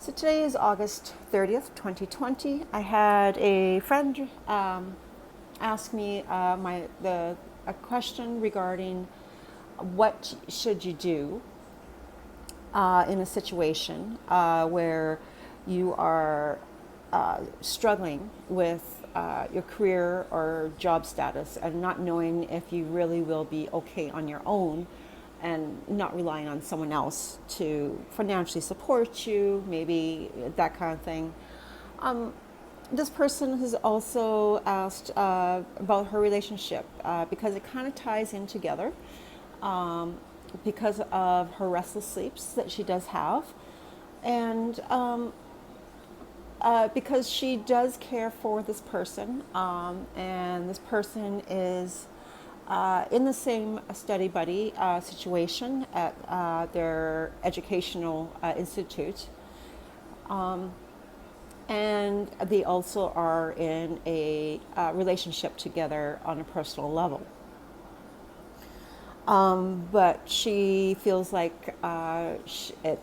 So today is August 30th, 2020. I had a friend ask me a question regarding what should you do in a situation where you are struggling with your career or job status and not knowing if you really will be okay on your own and not relying on someone else to financially support you, maybe that kind of thing. Um, this person has also asked about her relationship because it kind of ties in together um, because of her restless sleeps that she does have. And because she does care for this person, and this person is in the same study buddy situation at their educational institute. And they also are in a relationship together on a personal level. But she feels like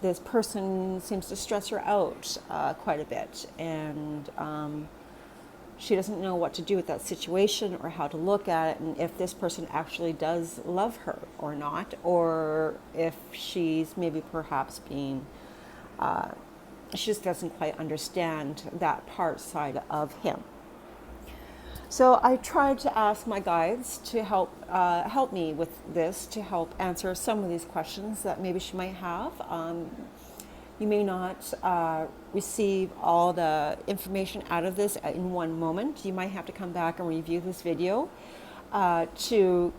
this person seems to stress her out quite a bit, and she doesn't know what to do with that situation or how to look at it, and if this person actually does love her or not, or if she's maybe perhaps being, she just doesn't quite understand that part side of him. So I tried to ask my guides to help me with this, to help answer some of these questions that maybe she might have. You may not receive all the information out of this in one moment. You might have to come back and review this video as you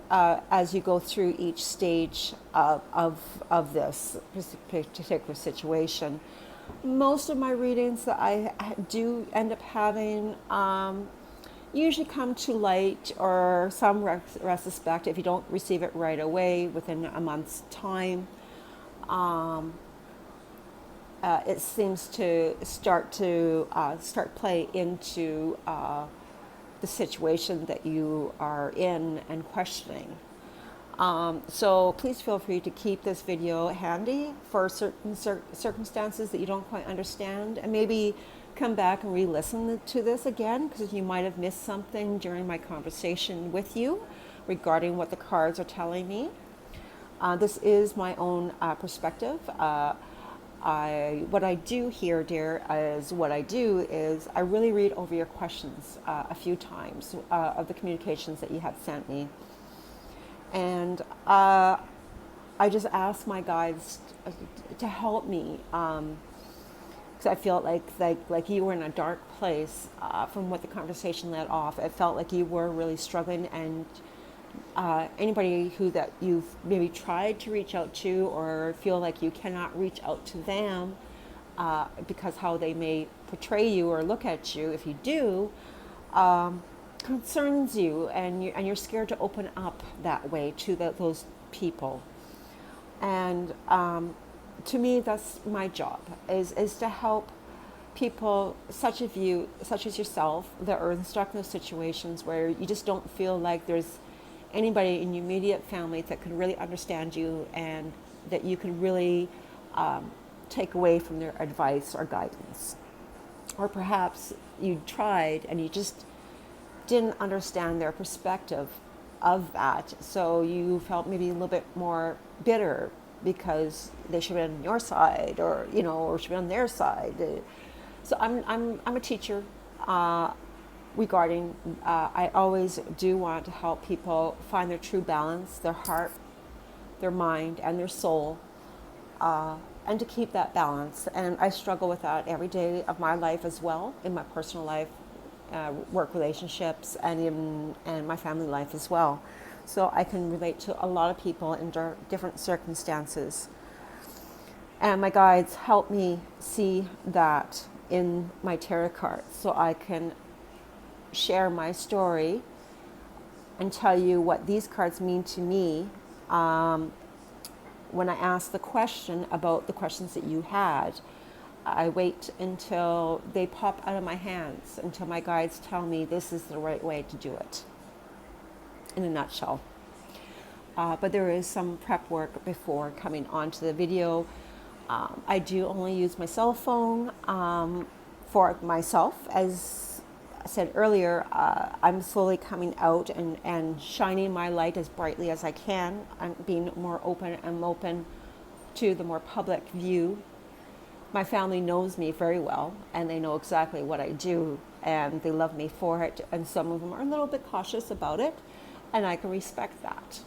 go through each stage of this particular situation. Most of my readings that I do end up having usually come to light or some retrospect if you don't receive it right away within a month's time. It seems to start play into the situation that you are in and questioning. So please feel free to keep this video handy for certain circumstances that you don't quite understand, and maybe come back and re-listen to this again because you might have missed something during my conversation with you regarding what the cards are telling me. This is my own perspective. What I do here, dear, is I really read over your questions a few times of the communications that you have sent me. And I just ask my guides to help me because I feel like you were in a dark place from what the conversation led off. It felt like you were really struggling, and anybody that you've maybe tried to reach out to or feel like you cannot reach out to them because how they may portray you or look at you if you do, concerns you, and you're scared to open up that way to those people. And to me, that's my job, is to help people such as yourself that are stuck in those situations where you just don't feel like there's anybody in your immediate family that can really understand you and that you can really take away from their advice or guidance. Or perhaps you tried and you just didn't understand their perspective of that, so you felt maybe a little bit more bitter because they should have been on your side, or or should be on their side. So I'm a teacher regarding. I always do want to help people find their true balance, their heart, their mind, and their soul, and to keep that balance. And I struggle with that every day of my life as well, in my personal life, work relationships, and my family life as well. So I can relate to a lot of people in different circumstances. And my guides help me see that in my tarot cards, so I can share my story and tell you what these cards mean to me when I ask the question about the questions that you had. I wait until they pop out of my hands, until my guides tell me this is the right way to do it, in a nutshell. But there is some prep work before coming onto the video I do only use my cell phone for myself. As I said earlier, I'm slowly coming out and shining my light as brightly as I can. I'm being more open and open to the more public view. My family knows me very well, and they know exactly what I do, and they love me for it. And some of them are a little bit cautious about it, and I can respect that.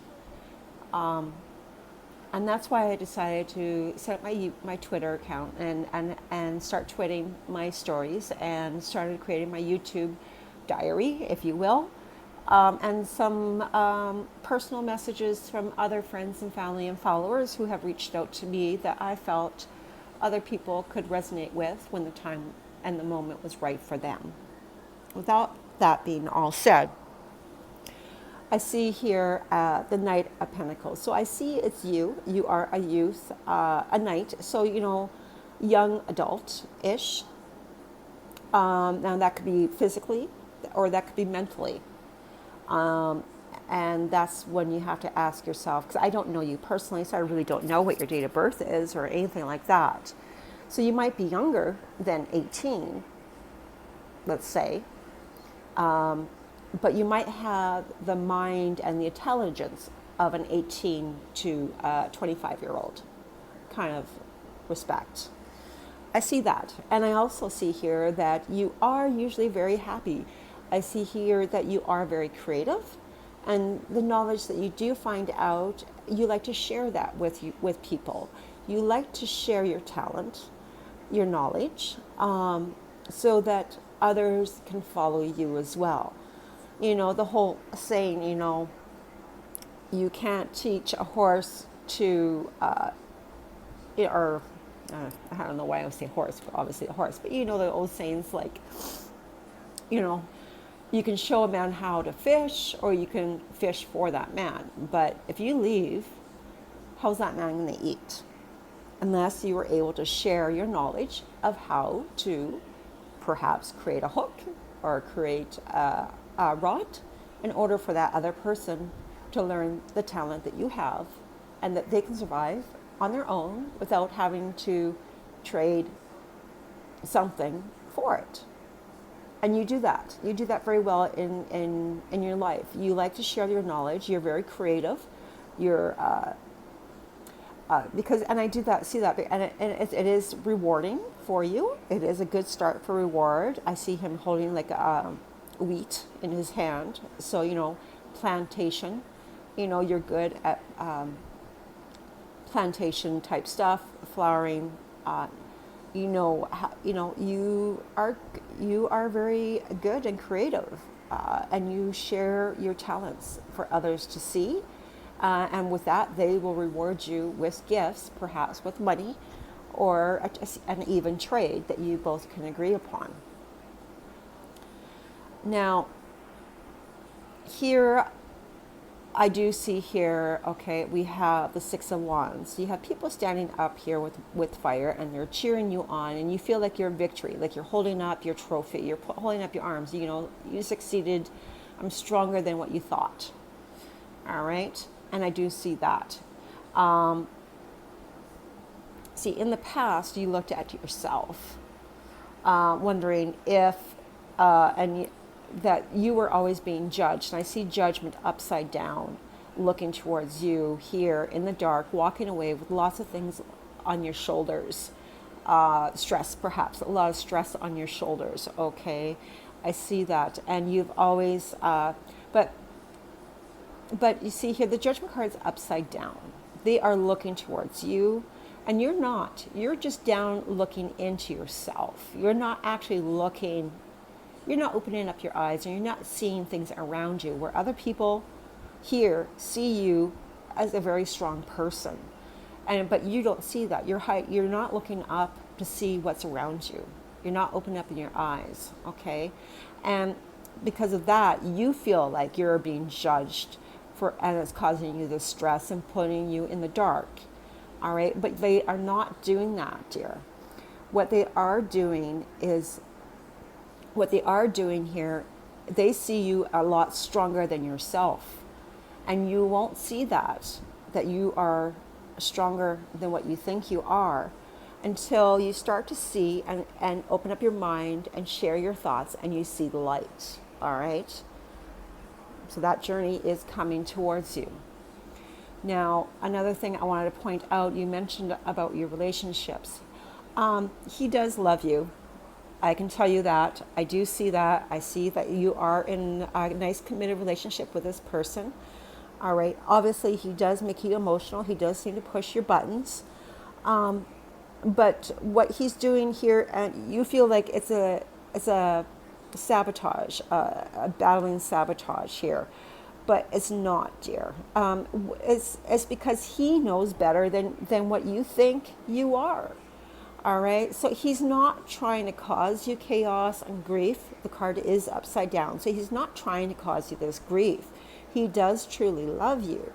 And that's why I decided to set up my Twitter account and start tweeting my stories, and started creating my YouTube diary, if you will, and some personal messages from other friends and family and followers who have reached out to me that I felt other people could resonate with when the time and the moment was right for them. Without that being all said, I see here the Knight of Pentacles. So I see it's you. You are a youth, a knight. So, young adult-ish. Now that could be physically or that could be mentally. And that's when you have to ask yourself, because I don't know you personally, so I really don't know what your date of birth is or anything like that. So you might be younger than 18, let's say. But you might have the mind and the intelligence of an 18 to 25-year-old kind of respect. I see that. And I also see here that you are usually very happy. I see here that you are very creative, and the knowledge that you do find out, you like to share that with people. You like to share your talent, your knowledge, so that others can follow you as well. The whole saying, you can't teach a horse to, or I don't know why I would say horse, but obviously a horse, but the old sayings like, you can show a man how to fish, or you can fish for that man. But if you leave, how's that man going to eat? Unless you were able to share your knowledge of how to perhaps create a hook or create a rod in order for that other person to learn the talent that you have, and that they can survive on their own without having to trade something for it. And you do that. You do that very well in your life. You like to share your knowledge. You're very creative. You're because, and I do that, see that, and it is rewarding for you. It is a good start for reward. I see him holding like wheat in his hand. So plantation. You're good at plantation type stuff, flowering. You are very good and creative, and you share your talents for others to see, and with that they will reward you with gifts, perhaps with money, or an even trade that you both can agree upon. Now, here I do see here, okay, we have the Six of Wands. You have people standing up here with fire, and they're cheering you on, and you feel like you're victory, like you're holding up your trophy, you're holding up your arms, you succeeded, I'm stronger than what you thought. All right, and I do see that. See, in the past, you looked at yourself, wondering if, that you were always being judged. And I see judgment upside down, looking towards you here in the dark, walking away with lots of things on your shoulders. Stress, perhaps, a lot of stress on your shoulders, okay? I see that. And you've always, but you see here, the Judgment card is upside down. They are looking towards you, and you're not. You're just down looking into yourself. You're not actually looking. You're not opening up your eyes, and you're not seeing things around you, where other people here see you as a very strong person, but you don't see that. You're not looking up to see what's around you. You're not opening up in your eyes, okay? And because of that, you feel like you're being judged and it's causing you the stress and putting you in the dark, all right? But they are not doing that, dear. What they are doing here, they see you a lot stronger than yourself. And you won't see that you are stronger than what you think you are, until you start to see and open up your mind and share your thoughts and you see the light. All right? So that journey is coming towards you. Now, another thing I wanted to point out, you mentioned about your relationships. He does love you. I can tell you that. I do see that. I see that you are in a nice committed relationship with this person. All right. Obviously, he does make you emotional. He does seem to push your buttons. But what he's doing here, and you feel like it's a sabotage, a battling sabotage here. But it's not, dear. It's because he knows better than what you think you are. All right. So he's not trying to cause you chaos and grief. The card is upside down. So he's not trying to cause you this grief. He does truly love you.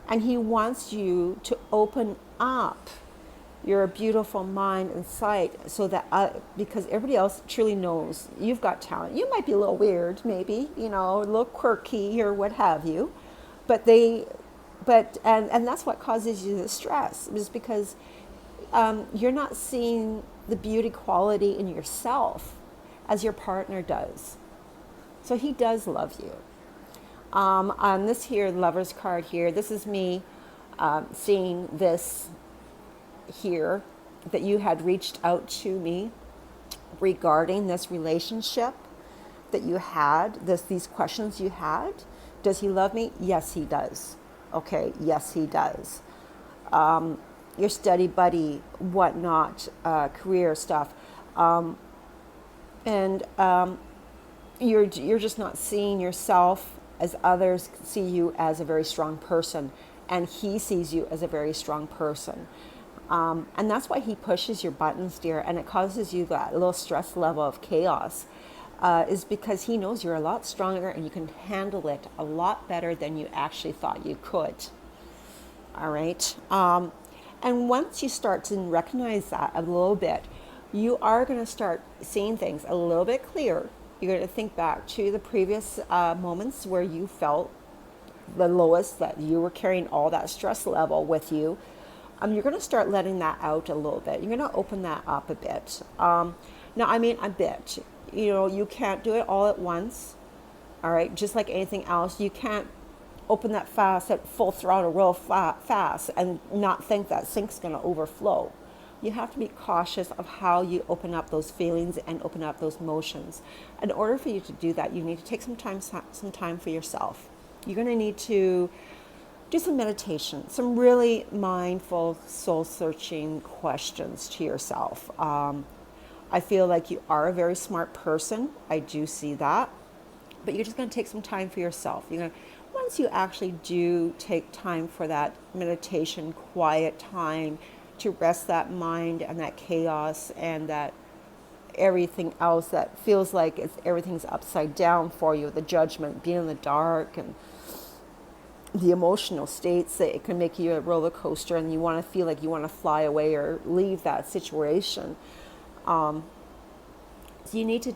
And he wants you to open up your beautiful mind and sight so that, because everybody else truly knows you've got talent. You might be a little weird, maybe, a little quirky or what have you. And that's what causes you the stress, is because you're not seeing the beauty quality in yourself as your partner does. So he does love you. On this here Lover's card here, this is me seeing this here, that you had reached out to me regarding this relationship that you had, these questions you had. Does he love me? Yes, he does. Okay, yes, he does. Your study buddy, whatnot, career stuff. You're just not seeing yourself as others see you as a very strong person, and he sees you as a very strong person. And that's why he pushes your buttons, dear, and it causes you that little stress level of chaos, is because he knows you're a lot stronger and you can handle it a lot better than you actually thought you could. All right? And once you start to recognize that a little bit, you are going to start seeing things a little bit clearer. You're going to think back to the previous moments where you felt the lowest, that you were carrying all that stress level with you. You're going to start letting that out a little bit. You're going to open that up a bit. Now, I mean a bit. You can't do it all at once. All right? Just like anything else, you can't open that fast at full throttle real fast and not think that sink's going to overflow. You have to be cautious of how you open up those feelings and open up those emotions. In order for you to do that, you need to take some time for yourself. You're going to need to do some meditation, some really mindful, soul-searching questions to yourself. I feel like you are a very smart person. I do see that. But you're just going to take some time for yourself. Once you actually do take time for that meditation, quiet time, to rest that mind and that chaos and that everything else that feels like everything's upside down for you, the judgment, being in the dark, and the emotional states that it can make you a roller coaster, and you want to feel like you want to fly away or leave that situation. So you need to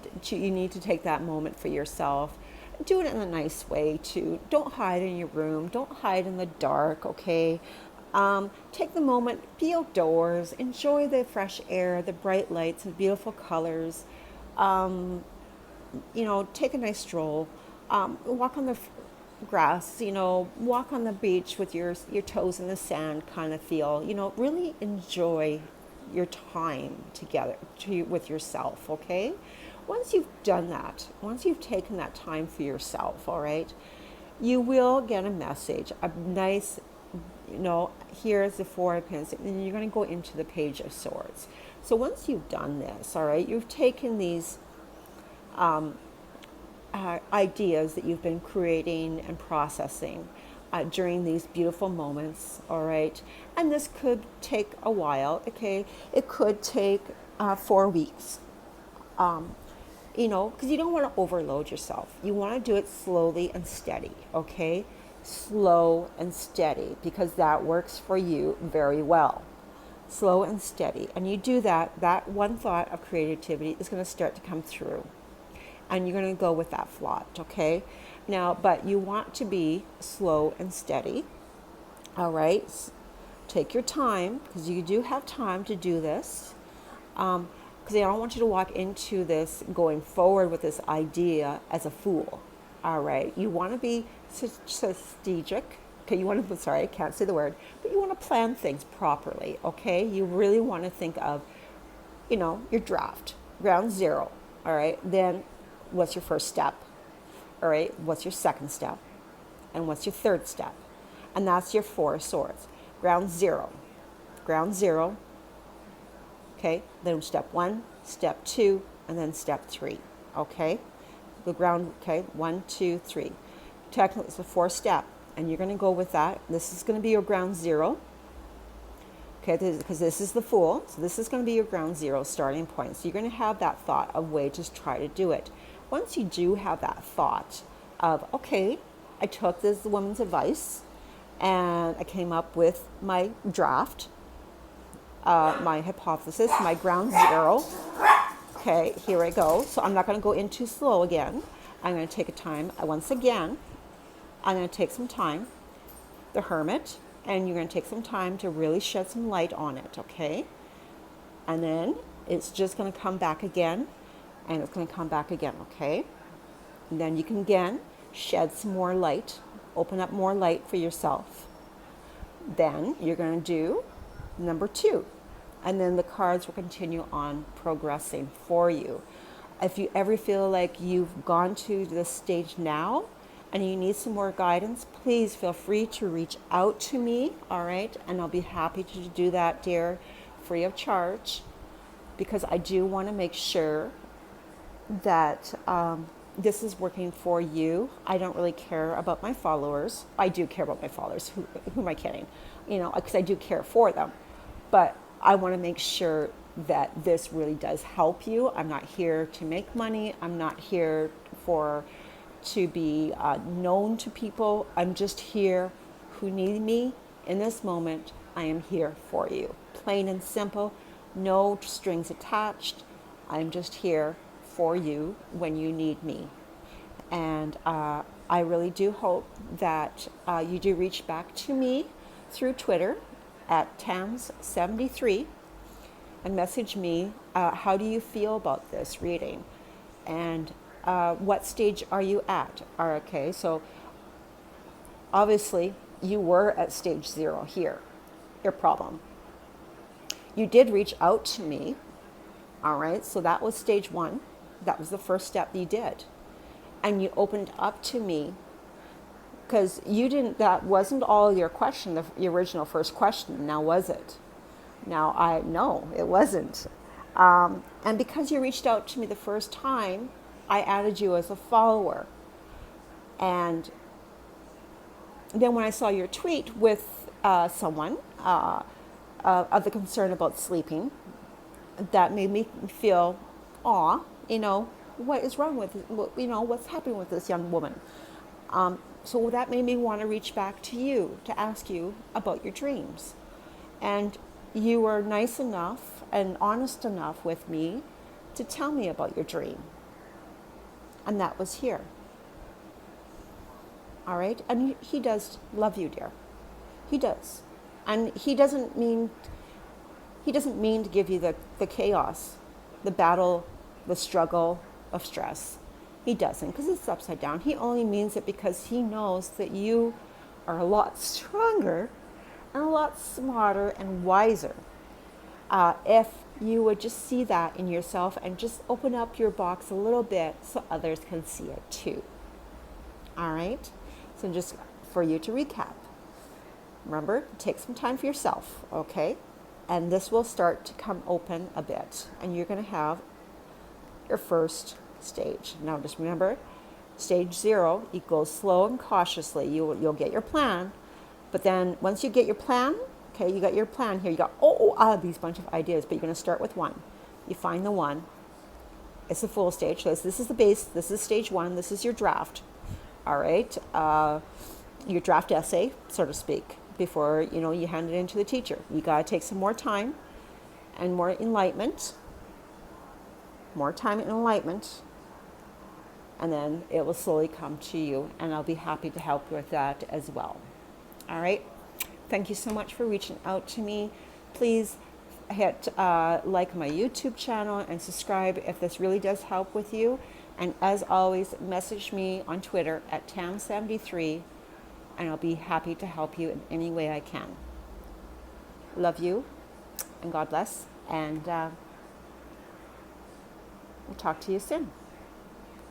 take that moment for yourself. Do it in a nice way too. Don't hide in your room. Don't hide in the dark. Okay. Take the moment, be outdoors, enjoy the fresh air, the bright lights, and beautiful colors. Take a nice stroll. Walk on the grass. Walk on the beach with your toes in the sand, kind of feel. Really enjoy your time together with yourself. Okay. Once you've done that, once you've taken that time for yourself, all right, you will get a message, a nice. Here's the Four of Pentacles, and you're going to go into the Page of Swords. So once you've done this, all right, you've taken these ideas that you've been creating and processing during these beautiful moments, all right, and this could take a while, okay, it could take 4 weeks, because you don't want to overload yourself. You want to do it slowly and steady, okay? Slow and steady, because that works for you very well. Slow and steady. And you do that one thought of creativity is going to start to come through. And you're going to go with that thought, okay? Now, but you want to be slow and steady, all right? Take your time, because you do have time to do this. Because I don't want you to walk into this going forward with this idea as a fool. All right, you want to be strategic. Okay, you want to, sorry, I can't say the word, but you want to plan things properly. Okay, you really want to think of, your draft, ground zero. All right, then what's your first step? All right, what's your second step? And what's your third step? And that's your Four of Swords. Ground zero. Ground zero. Okay, then step 1, step 2, and then step 3. Okay, the ground, okay, 1, 2, 3. Technically, it's a 4-step, and you're going to go with that. This is going to be your ground zero. Okay, because this is the Fool, so this is going to be your ground zero starting point. So you're going to have that thought of way to try to do it. Once you do have that thought of, okay, I took this woman's advice and I came up with my draft, my hypothesis, my ground zero. Okay, here I go. So I'm not going to go in too slow again. I'm going to take a time. Once again, I'm going to take some time. The Hermit. And you're going to take some time to really shed some light on it, okay? And then it's just going to come back again, and it's going to come back again, okay? And then you can again shed some more light, open up more light for yourself. Then you're going to do number 2, and then the cards will continue on progressing for you. If you ever feel like you've gone to this stage now, and you need some more guidance, please feel free to reach out to me, all right? And I'll be happy to do that, dear, free of charge, because I do want to make sure that this is working for you. I don't really care about my followers. I do care about my followers. Who am I kidding? Because I do care for them. But I want to make sure that this really does help you. I'm not here to make money. I'm not here to be known to people. I'm just here who need me in this moment. I am here for you. Plain and simple, no strings attached. I'm just here for you when you need me. And I really do hope that you do reach back to me through Twitter at Tams73 and message me, how do you feel about this reading? And what stage are you at? Okay, so obviously you were at stage 0 here, your problem. You did reach out to me, all right, so that was stage 1. That was the first step you did. And you opened up to me, because that wasn't all your question, the original first question, now was it? No, it wasn't. And because you reached out to me the first time, I added you as a follower. And then when I saw your tweet with someone of the concern about sleeping, that made me feel, what is wrong with, what's happening with this young woman? So that made me want to reach back to you to ask you about your dreams. And you were nice enough and honest enough with me to tell me about your dream. And that was here. All right? And he does love you, dear. He does. And he doesn't mean to give you the chaos, the battle, the struggle of stress. He doesn't, because it's upside down. He only means it because he knows that you are a lot stronger and a lot smarter and wiser. If you would just see that in yourself and just open up your box a little bit so others can see it too. All right? So just for you to recap, remember, take some time for yourself, okay? And this will start to come open a bit, and you're going to have your first stage. Now just remember, stage 0, it goes slow and cautiously. You'll get your plan, but then once you get your plan, okay, you got your plan here. You got these bunch of ideas, but you're going to start with one. You find the one. It's the full stage. So this is the base. This is stage 1. This is your draft. All right, your draft essay, so to speak, before you hand it in to the teacher. You got to take some more time and more enlightenment. More time and enlightenment, and then it will slowly come to you, and I'll be happy to help with that as well. All right. Thank you so much for reaching out to me. Please hit like my YouTube channel and subscribe if this really does help with you. And as always, message me on Twitter at Tam73, and I'll be happy to help you in any way I can. Love you, and God bless, and we'll talk to you soon.